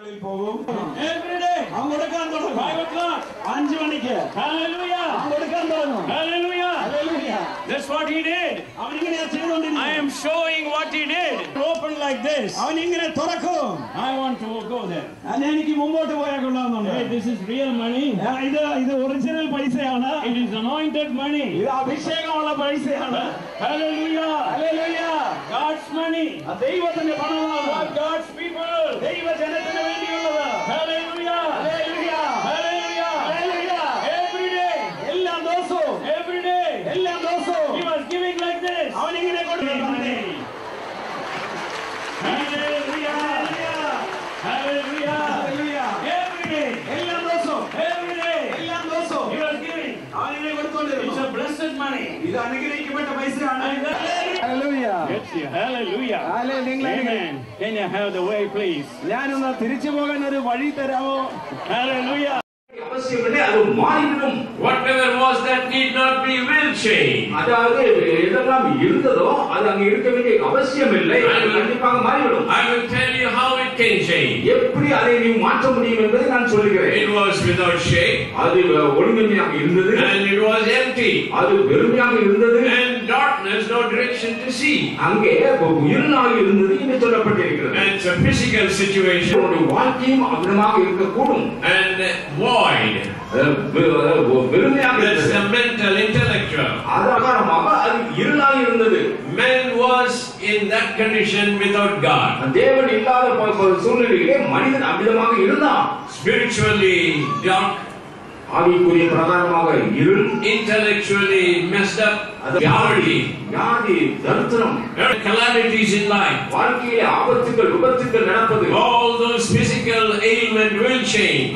Every day. 5 o'clock. Hallelujah. Hallelujah. That's what he did. I am showing what he did. Open like this. I want to go there. Hey, this is real money. It is anointed money. Hallelujah. God's money. For God's people. Hallelujah. Every day. He was giving like this. Hallelujah. Every day. He was giving. It's a blessed money. Hallelujah. Amen. Can you have the way, please? Hallelujah. Whatever was that need not be will change. I will tell you how it can change. It was without shape. And it was empty. And darkness, no direction to see. And it's a physical situation. And void. That's the mental, intellectual. Man was in that condition without God. Spiritually dark. Intellectually messed up. Poverty. Calamities in life. All those physical ailments will change.